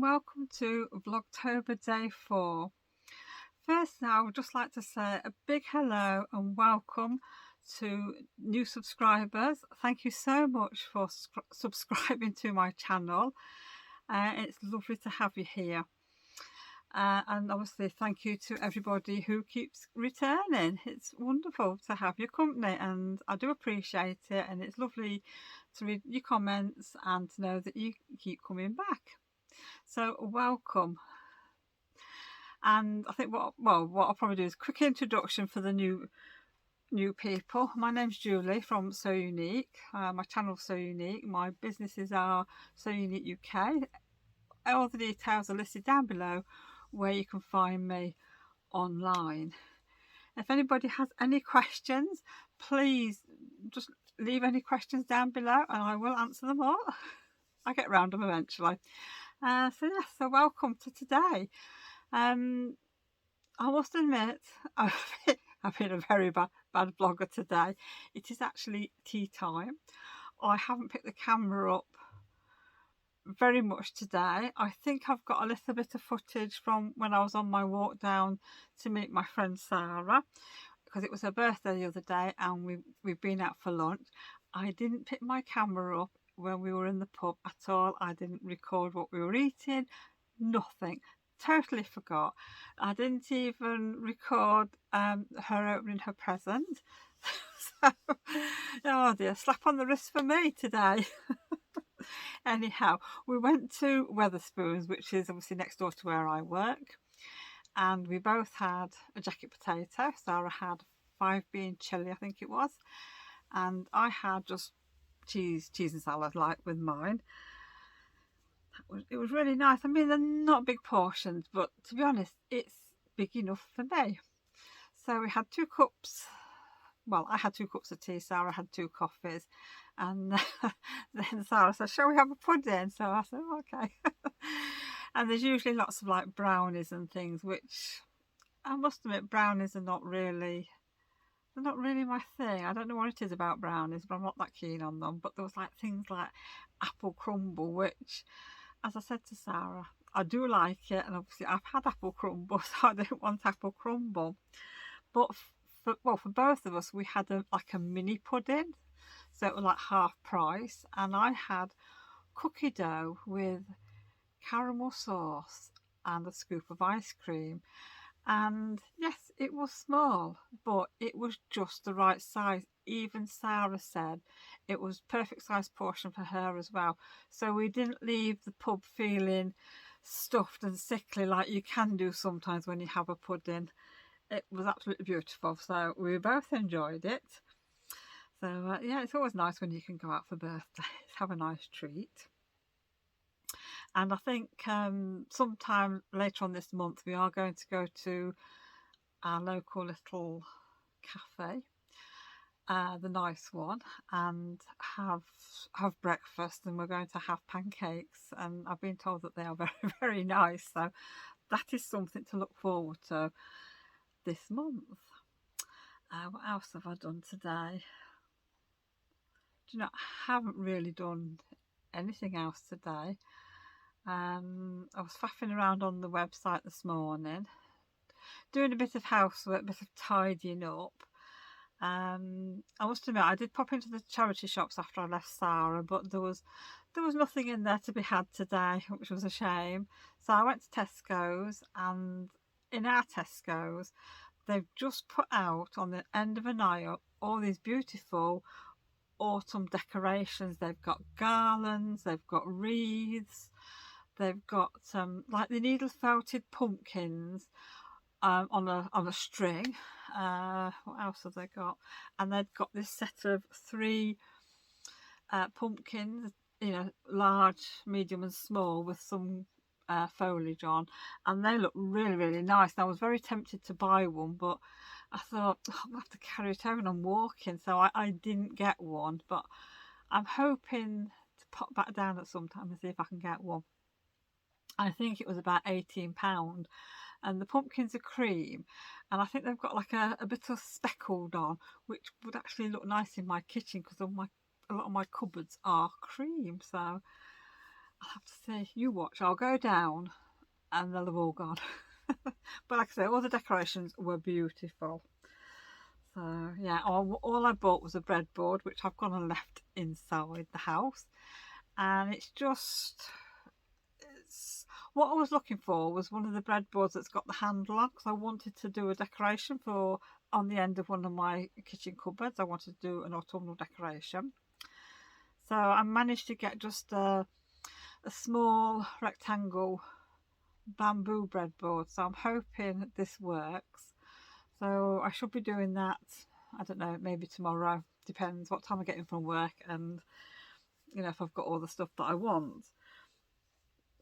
and welcome to Vlogtober Day 4. First now, I would just like to say a big hello and welcome to new subscribers. Thank you so much for subscribing to my channel. It's lovely to have you here. And obviously thank you to everybody who keeps returning. It's wonderful to have your company and I do appreciate it, and it's lovely to read your comments and to know that you keep coming back. So welcome. And I think what I'll probably do is a quick introduction for the new people. My name's Julie from So Unique. My channel's So Unique. My businesses are So Unique UK. All the details are listed down below where you can find me online. If anybody has any questions, please just leave any questions down below and I will answer them all. I get round them eventually. So welcome to today. I must admit I've been a very bad vlogger today. It is actually tea time. I haven't picked the camera up very much today. I think I've got a little bit of footage from when I was on my walk down to meet my friend Sarah, because it was her birthday the other day and we've been out for lunch. I didn't pick my camera up when we were in the pub at all. I didn't record what we were eating, nothing. Totally forgot. I didn't even record her opening her present. So, oh dear, slap on the wrist for me today. Anyhow, we went to Wetherspoons, which is obviously next door to where I work, and we both had a jacket potato. Sarah had 5 bean chilli, I think it was, and I had just cheese and salad like with mine. It was really nice. I mean, they're not big portions, but to be honest, it's big enough for me. So we had 2 cups. Well, I had 2 cups of tea, Sarah had 2 coffees, and then Sarah said, shall we have a pudding? So I said, okay. And there's usually lots of like brownies and things, which I must admit, brownies are not really my thing. I don't know what it is about brownies, but I'm not that keen on them. But there was like things like apple crumble, which, as I said to Sarah, I do like it, and obviously I've had apple crumble, so I don't want apple crumble. But for both of us, we had like a mini pudding, so it was like half price, and I had cookie dough with caramel sauce and a scoop of ice cream. And yes, it was small, but it was just the right size. Even Sarah said it was perfect size portion for her as well. So we didn't leave the pub feeling stuffed and sickly like you can do sometimes when you have a pudding. It was absolutely beautiful, so we both enjoyed it. So yeah, it's always nice when you can go out for birthdays, have a nice treat. And I think sometime later on this month we are going to go to our local little cafe, the nice one, and have breakfast, and we're going to have pancakes, and I've been told that they are very, very nice, so that is something to look forward to this month. What else have I done today? Do you know, I haven't really done anything else today. I was faffing around on the website this morning, doing a bit of housework, a bit of tidying up. I must admit, I did pop into the charity shops after I left Sarah, but there was nothing in there to be had today, which was a shame. So I went to Tesco's, and in our Tesco's, they've just put out on the end of an aisle all these beautiful autumn decorations. They've got garlands, they've got wreaths, they've got like the needle felted pumpkins on a string. What else have they got? And they've got this set of 3 pumpkins, you know, large, medium and small, with some foliage on, and they look really, really nice. And I was very tempted to buy one, but I thought, oh, I'm gonna have to carry it over and I'm walking, so I didn't get one, but I'm hoping to pop back down at some time and see if I can get one. I think it was about £18, and the pumpkins are cream, and I think they've got like a bit of speckled on, which would actually look nice in my kitchen, because a lot of my cupboards are cream. So I'll have to see. You watch. I'll go down and they'll have all gone. But like I say, all the decorations were beautiful. So yeah, all I bought was a breadboard, which I've gone and left inside the house. And it's what I was looking for was one of the breadboards that's got the handle on, because I wanted to do a decoration for on the end of one of my kitchen cupboards. I wanted to do an autumnal decoration. So I managed to get just a small rectangle bamboo breadboard. So I'm hoping this works. So I should be doing that, I don't know, maybe tomorrow. Depends what time I get in from work and, you know, if I've got all the stuff that I want.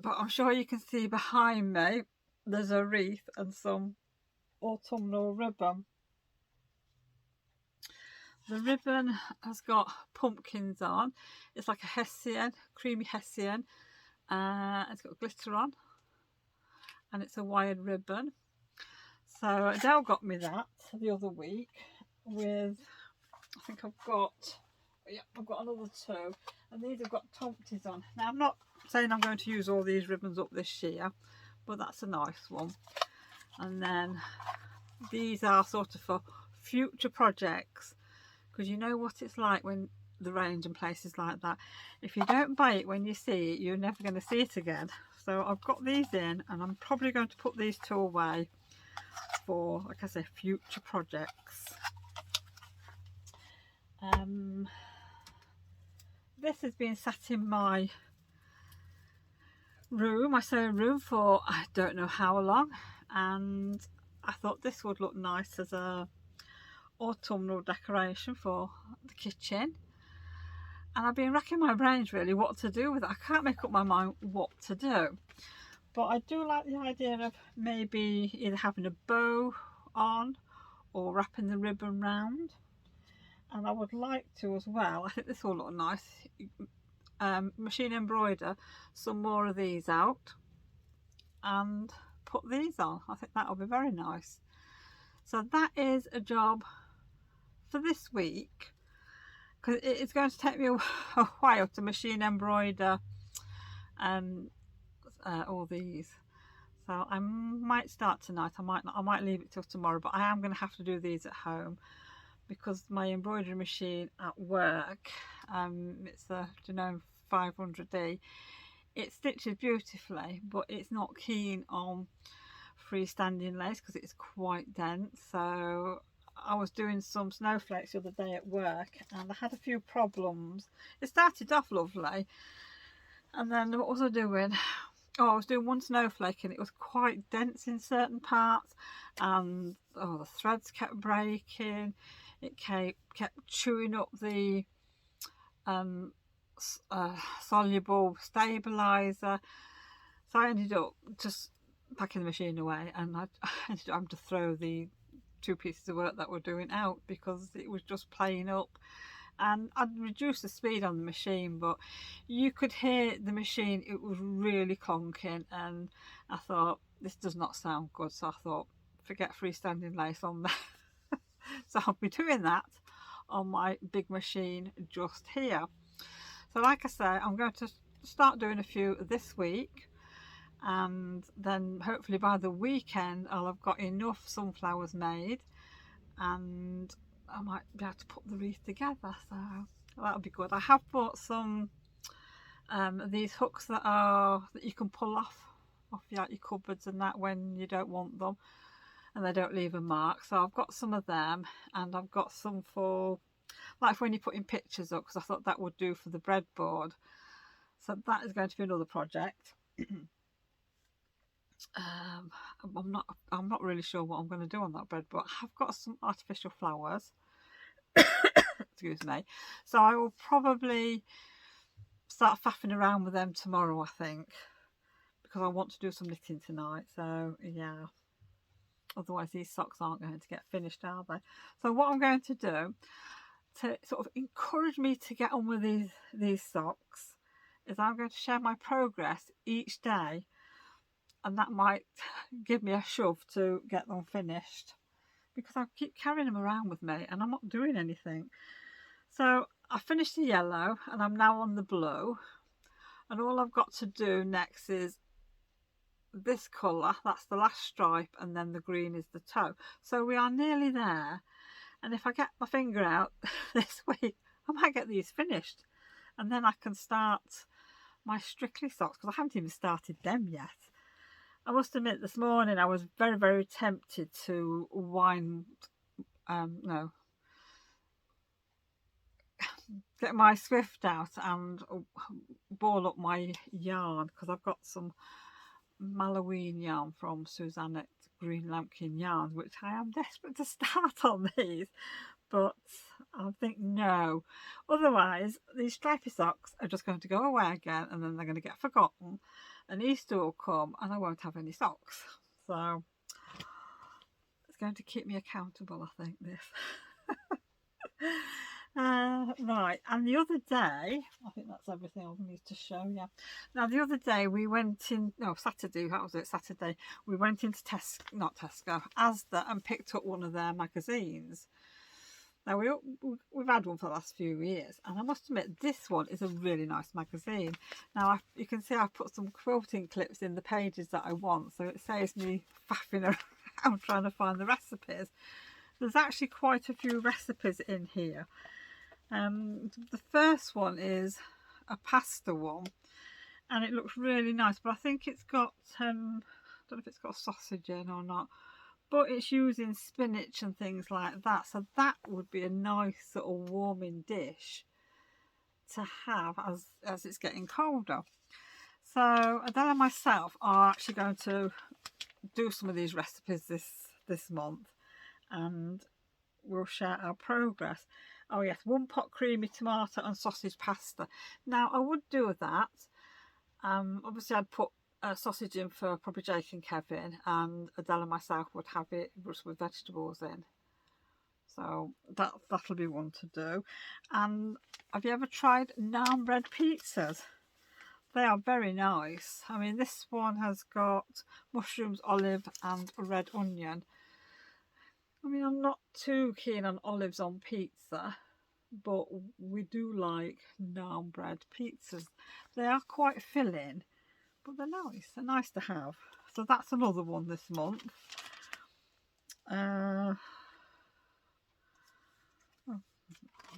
But I'm sure you can see behind me there's a wreath and some autumnal ribbon. The ribbon has got pumpkins on. It's like a hessian, creamy hessian. It's got glitter on and it's a wired ribbon. So Adele got me that the other week with, I think I've got another two, and these have got tomties on. Now I'm not saying I'm going to use all these ribbons up this year, but that's a nice one. And then these are sort of for future projects, because you know what it's like when the range and places like that, if you don't buy it when you see it, you're never going to see it again. So I've got these in, and I'm probably going to put these two away for, like I say, future projects. This has been sat in my room, my sewing room, for I don't know how long, and I thought this would look nice as a autumnal decoration for the kitchen. And I've been racking my brains really what to do with it. I can't make up my mind what to do, but I do like the idea of maybe either having a bow on or wrapping the ribbon round. And I would like to as well, I think this will look nice, machine embroider some more of these out and put these on. I think that'll be very nice. So that is a job for this week, because it's going to take me a while to machine embroider all these. So I might start tonight, I might leave it till tomorrow, but I am going to have to do these at home, because my embroidery machine at work, it's a Genome 500D, it stitches beautifully, but it's not keen on freestanding lace because it's quite dense. So I was doing some snowflakes the other day at work, and I had a few problems. It started off lovely, and then what was I doing? Oh, I was doing one snowflake and it was quite dense in certain parts, and the threads kept breaking. It kept chewing up the soluble stabilizer. So I ended up just packing the machine away, and I ended up having to throw the 2 pieces of work that we're doing out because it was just playing up. And I'd reduced the speed on the machine, but you could hear the machine, it was really clunking, and I thought, this does not sound good. So I thought, forget freestanding lace on there. So I'll be doing that on my big machine just here. So like I say, I'm going to start doing a few this week, and then hopefully by the weekend I'll have got enough sunflowers made, and I might be able to put the wreath together, so that'll be good. I have bought some these hooks that you can pull off your cupboards and that when you don't want them, and they don't leave a mark. So I've got some of them, and I've got some for like when you're putting pictures up, because I thought that would do for the breadboard. So that is going to be another project. I'm not really sure what I'm going to do on that breadboard. I've got some artificial flowers. Excuse me. So I will probably start faffing around with them tomorrow, I think, because I want to do some knitting tonight. So yeah, otherwise these socks aren't going to get finished, are they? So what I'm going to do to sort of encourage me to get on with these socks is I'm going to share my progress each day, and that might give me a shove to get them finished, because I keep carrying them around with me and I'm not doing anything. So I finished the yellow and I'm now on the blue. and all I've got to do next is this colour, that's the last stripe, and then the green is the toe. So we are nearly there, and if I get my finger out this week, I might get these finished, and then I can start my Strictly socks, because I haven't even started them yet. I must admit, this morning I was very tempted to get my Swift out and ball up my yarn, because I've got some Halloween yarn from Susanette Green Lambkin Yarns, which I am desperate to start on these, but I think no, otherwise these stripy socks are just going to go away again, and then they're going to get forgotten, and Easter will come and I won't have any socks. So it's going to keep me accountable, I think, this. Right, and the other day, I think that's everything I need to show you. Now, the other day we went in, no, Saturday, that was it, Saturday, we went into Tesco, Asda, and picked up one of their magazines. Now, we've had one for the last few years, and I must admit, this one is a really nice magazine. Now, you can see I've put some quilting clips in the pages that I want, so it saves me faffing around trying to find the recipes. There's actually quite a few recipes in here. The first one is a pasta one, and it looks really nice, but I think it's got, I don't know if it's got sausage in or not, but it's using spinach and things like that, so that would be a nice sort of warming dish to have as it's getting colder. So Adele and myself are actually going to do some of these recipes this month, and we'll share our progress. Oh yes, 1 pot creamy tomato and sausage pasta. Now I would do that. Obviously I'd put sausage in for probably Jake and Kevin, and Adele and myself would have it just with vegetables in. So that'll be one to do. And have you ever tried naan bread pizzas? They are very nice. I mean, this one has got mushrooms, olive and red onion. I mean, I'm not too keen on olives on pizza, but we do like naan bread pizzas. They are quite filling, but they're nice. They're nice to have. So that's another one this month. I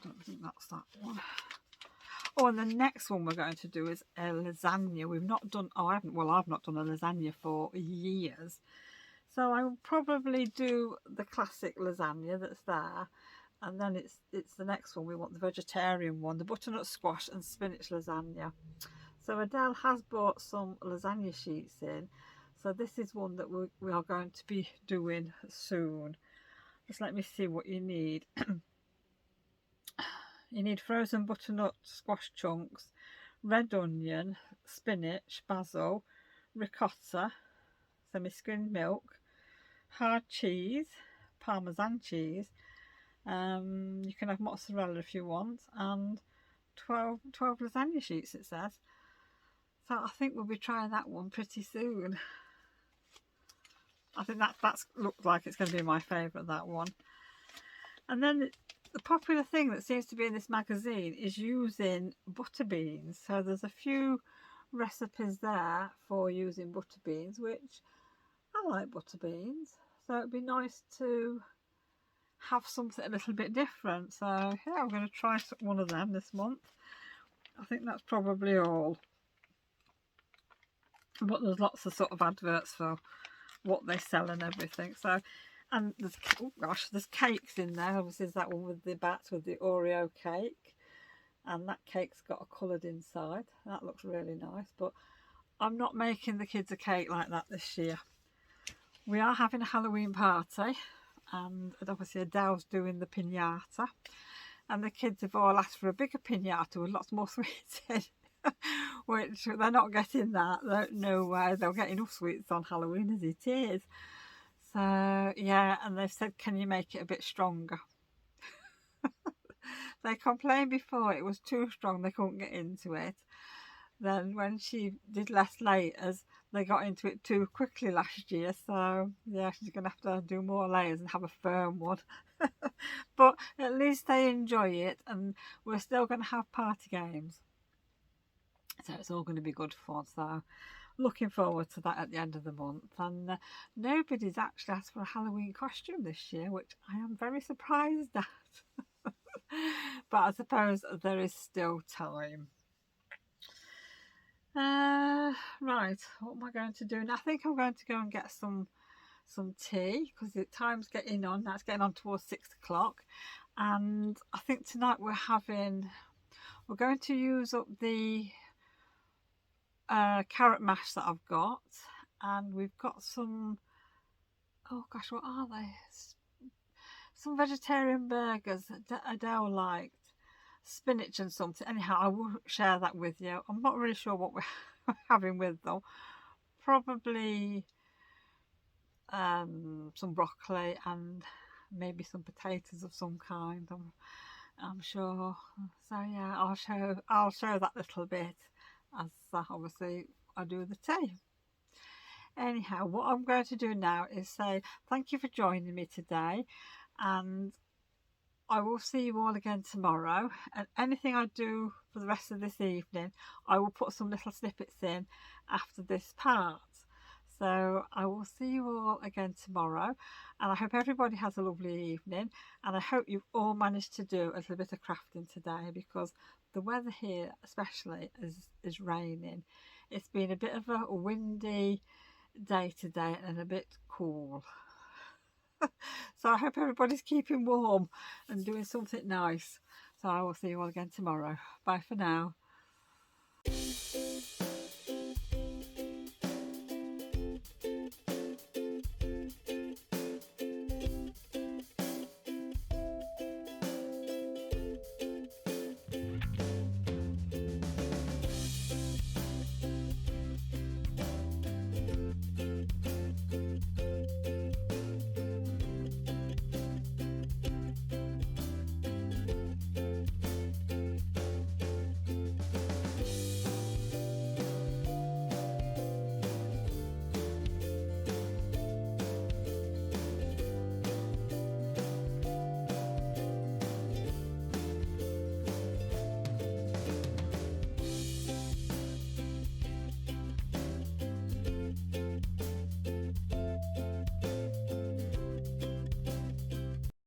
don't think that's that one. Oh, and the next one we're going to do is a lasagna. We've not done, I've not done a lasagna for years. So I will probably do the classic lasagna that's there, and then it's the next one. We want the vegetarian one, the butternut squash and spinach lasagna. So Adele has bought some lasagna sheets in, so this is one that we are going to be doing soon. Just let me see what you need. You need frozen butternut squash chunks, red onion, spinach, basil, ricotta, semi-skimmed milk, hard cheese, parmesan cheese, you can have mozzarella if you want, and 12 lasagna sheets it says. So I think we'll be trying that one pretty soon. I think that's looks like it's going to be my favourite, that one. And then the popular thing that seems to be in this magazine is using butter beans. So there's a few recipes there for using butter beans, which I like butter beans. So it'd be nice to have something a little bit different. So yeah, I'm going to try one of them this month. I think that's probably all. But there's lots of sort of adverts for what they sell and everything. So, and there's, oh gosh, there's cakes in there. Obviously there's that one with the bats with the Oreo cake, and that cake's got a coloured inside. That looks really nice, but I'm not making the kids a cake like that this year. We are having a Halloween party, and obviously Adele's doing the piñata, and the kids have all asked for a bigger piñata with lots more sweets in, which they're not getting that. No way, they'll get enough sweets on Halloween as it is. So yeah, and they've said, can you make it a bit stronger? They complained before it was too strong, they couldn't get into it. Then when she did less layers, they got into it too quickly last year. So yeah, she's going to have to do more layers and have a firm one. But at least they enjoy it, and we're still going to have party games. So it's all going to be good fun. So looking forward to that at the end of the month. And nobody's actually asked for a Halloween costume this year, which I am very surprised at. But I suppose there is still time. Right, what am I going to do now? I think I'm going to go and get some tea, because the time's getting on now. It's getting on towards 6 o'clock, and I think tonight we're going to use up the carrot mash that I've got, and we've got some, oh gosh, what are they? Some vegetarian burgers that Adele liked, spinach and something. Anyhow, I will share that with you. I'm not really sure what we're having with them. Probably some broccoli and maybe some potatoes of some kind. I'm sure. So yeah, I'll show that little bit as obviously I do the tea. Anyhow, what I'm going to do now is say thank you for joining me today, and I will see you all again tomorrow. And anything I do for the rest of this evening, I will put some little snippets in after this part. So I will see you all again tomorrow, and I hope everybody has a lovely evening, and I hope you've all managed to do a little bit of crafting today, because the weather here especially is raining. It's been a bit of a windy day today and a bit cool. So I hope everybody's keeping warm and doing something nice. So I will see you all again tomorrow. Bye for now.